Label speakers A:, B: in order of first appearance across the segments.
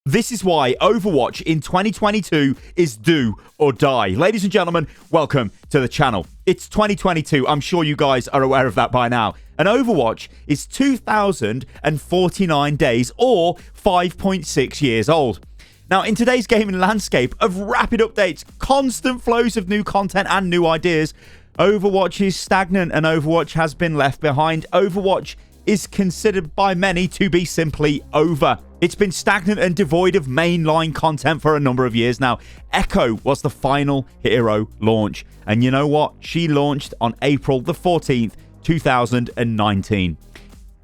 A: This is why Overwatch in 2022 is do or die. Ladies and gentlemen, welcome to the channel. It's 2022. I'm sure you guys are aware of that by now. And Overwatch is 2,049 days or 5.6 years old. Now, in today's gaming landscape of rapid updates, constant flows of new content and new ideas, Overwatch is stagnant and Overwatch has been left behind. Overwatch is considered by many to be simply over. It's been stagnant and devoid of mainline content for a number of years now. Echo was the final hero launch. And you know what? She launched on April the 14th, 2019.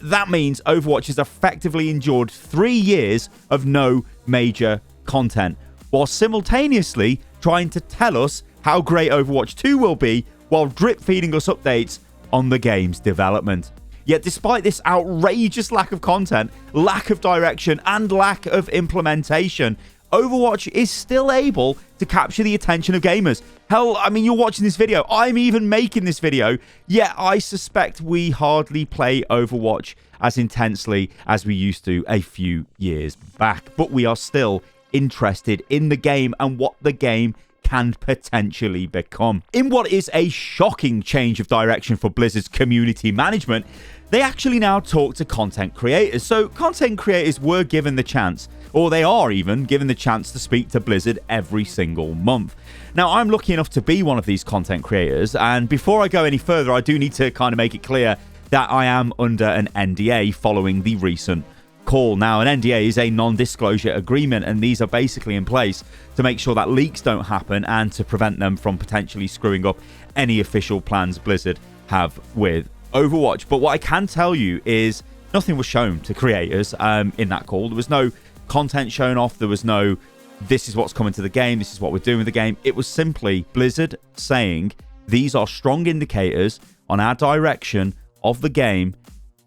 A: That means Overwatch has effectively endured 3 years of no major content, while simultaneously trying to tell us how great Overwatch 2 will be, while drip feeding us updates on the game's development. Yet despite this outrageous lack of content, lack of direction, and lack of implementation, Overwatch is still able to capture the attention of gamers. Hell, I mean, you're watching this video. I'm even making this video. Yet I suspect we hardly play Overwatch as intensely as we used to a few years back. But we are still interested in the game and what the game can potentially become. In what is a shocking change of direction for Blizzard's community management, they actually now talk to content creators. So content creators were given the chance, or they are even given the chance, to speak to Blizzard every single month. Now, I'm lucky enough to be one of these content creators, and before I go any further, I do need to kind of make it clear that I am under an NDA following the recent call. Now, an NDA is a non-disclosure agreement, and these are basically in place to make sure that leaks don't happen and to prevent them from potentially screwing up any official plans Blizzard have with Overwatch. But what I can tell you is nothing was shown to creators in that call. There was no content shown off. There was no, this is what's coming to the game, this is what we're doing with the game. It was simply Blizzard saying these are strong indicators on our direction of the game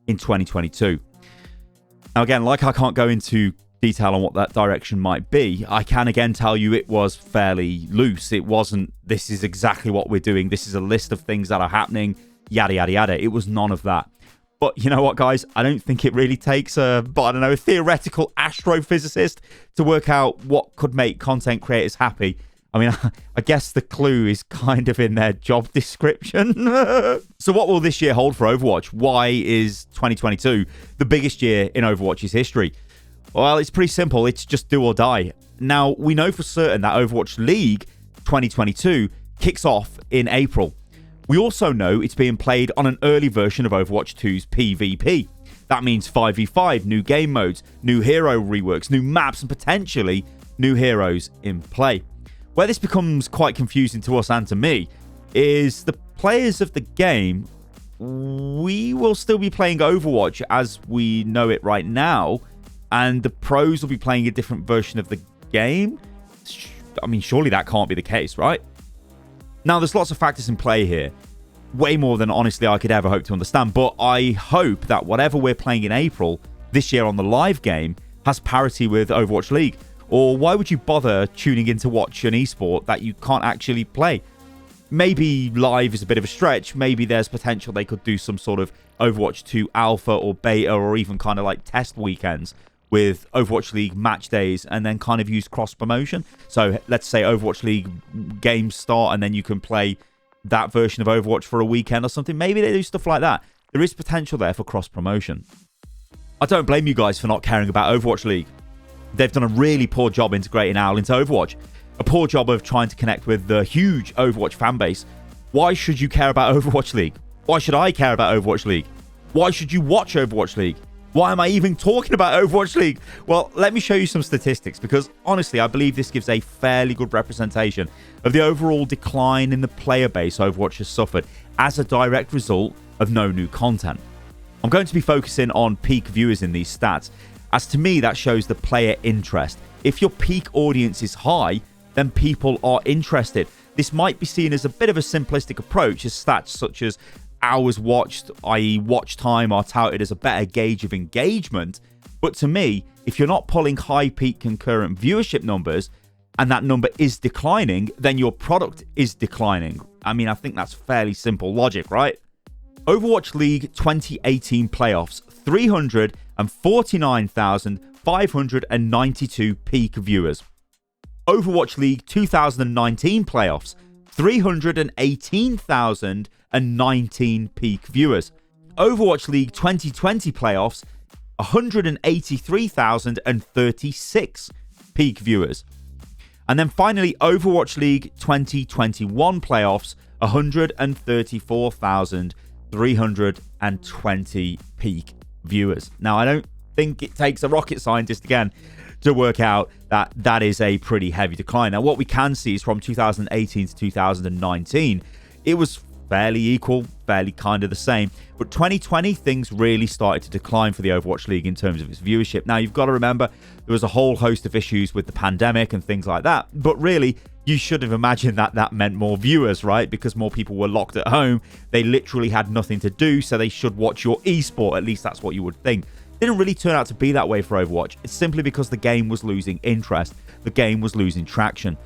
A: in 2022. Now, again, like I can't go into detail on what that direction might be, I can again tell you it was fairly loose. It wasn't, this is exactly what we're doing, this is a list of things that are happening, yada, yada, yada. It was none of that. But you know what, guys? I don't think it really takes a theoretical astrophysicist to work out what could make content creators happy. I mean, I guess the clue is kind of in their job description. So what will this year hold for Overwatch? Why is 2022 the biggest year in Overwatch's history? Well, it's pretty simple. It's just do or die. Now, we know for certain that Overwatch League 2022 kicks off in April. We also know it's being played on an early version of Overwatch 2's PvP. That means 5v5, new game modes, new hero reworks, new maps, and potentially new heroes in play. Where this becomes quite confusing to us and to me is the players of the game. We will still be playing Overwatch as we know it right now, and the pros will be playing a different version of the game. I mean, surely that can't be the case, right? Now, there's lots of factors in play here. Way more than, honestly, I could ever hope to understand. But I hope that whatever we're playing in April this year on the live game has parity with Overwatch League. Or why would you bother tuning in to watch an esport that you can't actually play? Maybe live is a bit of a stretch. Maybe there's potential they could do some sort of Overwatch 2 alpha or beta, or even kind of like test weekends with Overwatch League match days, and then kind of use cross promotion. So let's say Overwatch League games start and then you can play that version of Overwatch for a weekend or something. Maybe they do stuff like that. There is potential there for cross promotion. I don't blame you guys for not caring about Overwatch League. They've done a really poor job integrating OWL into Overwatch. A poor job of trying to connect with the huge Overwatch fan base. Why should you care about Overwatch League? Why should I care about Overwatch League? Why should you watch Overwatch League? Why am I even talking about Overwatch League? Well, let me show you some statistics, because honestly, I believe this gives a fairly good representation of the overall decline in the player base Overwatch has suffered as a direct result of no new content. I'm going to be focusing on peak viewers in these stats, as to me that shows the player interest. If your peak audience is high, then people are interested. This might be seen as a bit of a simplistic approach, as stats such as hours watched, i.e. watch time, are touted as a better gauge of engagement. But to me, if you're not pulling high peak concurrent viewership numbers and that number is declining, then your product is declining. I mean, I think that's fairly simple logic, right? Overwatch League 2018 playoffs, 349,000 592 peak viewers. Overwatch League 2019 playoffs, 318,019 peak viewers. Overwatch League 2020 playoffs, 183,036 peak viewers. And then finally, Overwatch League 2021 playoffs, 134,320 peak viewers. Now, I don't think it takes a rocket scientist again to work out that that is a pretty heavy decline. Now, what we can see is from 2018 to 2019, it was fairly equal, fairly kind of the same. But 2020, things really started to decline for the Overwatch League in terms of its viewership. Now, you've got to remember, there was a whole host of issues with the pandemic and things like that. But really, you should have imagined that that meant more viewers, right? Because more people were locked at home. They literally had nothing to do, so they should watch your esport. At least that's what you would think. It didn't really turn out to be that way for Overwatch. It's simply because the game was losing interest. The game was losing traction.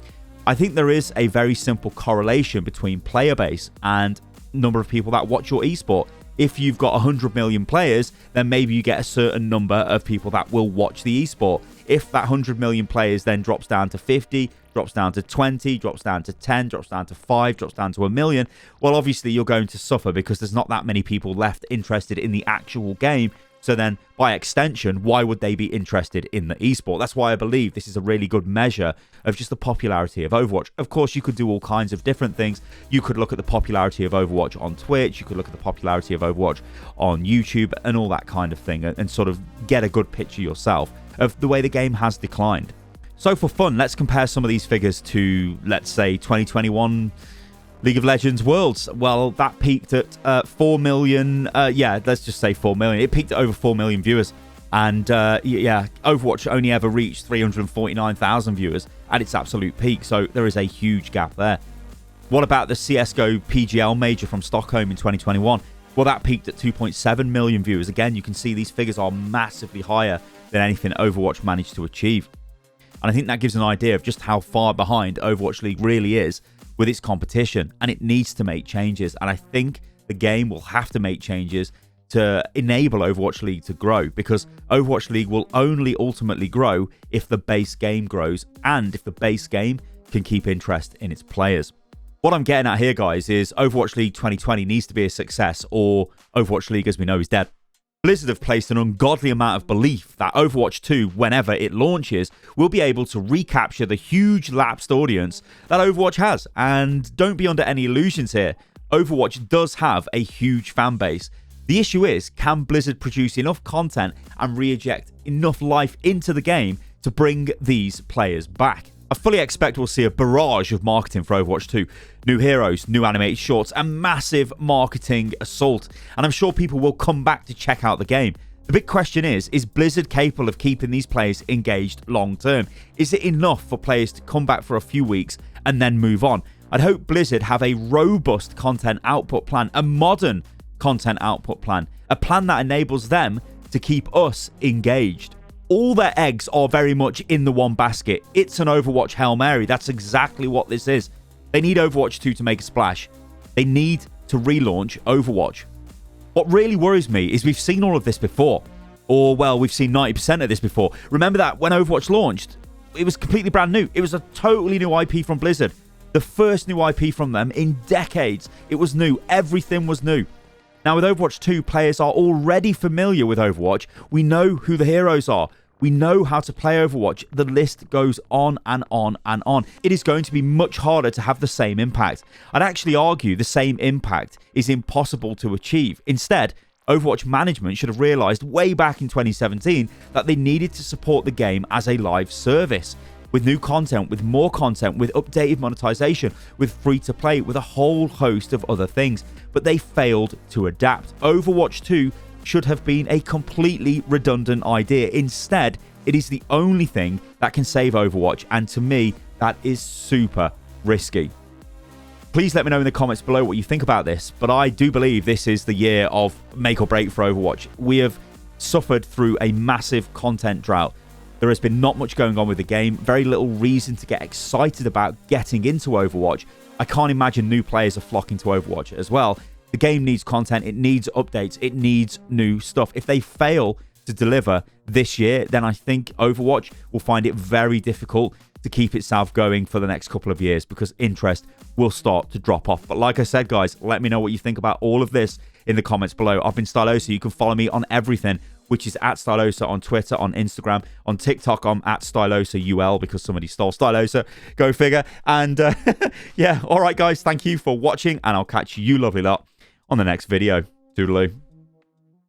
A: I think there is a very simple correlation between player base and number of people that watch your esport. If you've got 100 million players, then maybe you get a certain number of people that will watch the esport. If that 100 million players then drops down to 50, drops down to 20, drops down to 10, drops down to 5, drops down to a million, well, obviously you're going to suffer because there's not that many people left interested in the actual game. So then, by extension, why would they be interested in the esport? That's why I believe this is a really good measure of just the popularity of Overwatch. Of course, you could do all kinds of different things. You could look at the popularity of Overwatch on Twitch. You could look at the popularity of Overwatch on YouTube and all that kind of thing and sort of get a good picture yourself of the way the game has declined. So for fun, let's compare some of these figures to, let's say, 2021 League of Legends Worlds. Well, that peaked at 4 million. Let's just say 4 million. It peaked at over 4 million viewers. And Overwatch only ever reached 349,000 viewers at its absolute peak. So there is a huge gap there. What about the CSGO PGL Major from Stockholm in 2021? Well, that peaked at 2.7 million viewers. Again, you can see these figures are massively higher than anything Overwatch managed to achieve. And I think that gives an idea of just how far behind Overwatch League really is with its competition, and it needs to make changes. And I think the game will have to make changes to enable Overwatch League to grow, because Overwatch League will only ultimately grow if the base game grows and if the base game can keep interest in its players. What I'm getting at here, guys, is Overwatch League 2020 needs to be a success, or Overwatch League as we know is dead. Blizzard have placed an ungodly amount of belief that Overwatch 2, whenever it launches, will be able to recapture the huge lapsed audience that Overwatch has. And don't be under any illusions here. Overwatch does have a huge fan base. The issue is, can Blizzard produce enough content and re-inject enough life into the game to bring these players back? I fully expect we'll see a barrage of marketing for Overwatch 2. New heroes, new animated shorts, and massive marketing assault. And I'm sure people will come back to check out the game. The big question is Blizzard capable of keeping these players engaged long term? Is it enough for players to come back for a few weeks and then move on? I'd hope Blizzard have a robust content output plan, a modern content output plan, a plan that enables them to keep us engaged. All their eggs are very much in the one basket. It's an Overwatch Hail Mary. That's exactly what this is. They need Overwatch 2 to make a splash. They need to relaunch Overwatch. What really worries me is we've seen all of this before. Or, well, we've seen 90% of this before. Remember that when Overwatch launched, it was completely brand new. It was a totally new IP from Blizzard. The first new IP from them in decades. It was new. Everything was new. Now, with Overwatch 2, players are already familiar with Overwatch. We know who the heroes are. We know how to play Overwatch. The list goes on and on and on. It is going to be much harder to have the same impact. I'd actually argue the same impact is impossible to achieve. Instead, Overwatch management should have realised way back in 2017 that they needed to support the game as a live service. With new content, with more content, with updated monetization, with free-to-play, with a whole host of other things. But they failed to adapt. Overwatch 2 should have been a completely redundant idea. Instead, it is the only thing that can save Overwatch, and to me, that is super risky. Please let me know in the comments below what you think about this, but I do believe this is the year of make or break for Overwatch. We have suffered through a massive content drought. There has been not much going on with the game, very little reason to get excited about getting into Overwatch. I can't imagine new players are flocking to Overwatch as well. The game needs content, it needs updates, it needs new stuff. If they fail to deliver this year, then I think Overwatch will find it very difficult to keep itself going for the next couple of years because interest will start to drop off. But like I said, guys, let me know what you think about all of this in the comments below. I've been Stylosa. You can follow me on everything, which is at Stylosa on Twitter, on Instagram, on TikTok. I'm at StylosaUL because somebody stole Stylosa. Go figure. And yeah, all right, guys, thank you for watching, and I'll catch you lovely lot on the next video. Toodaloo.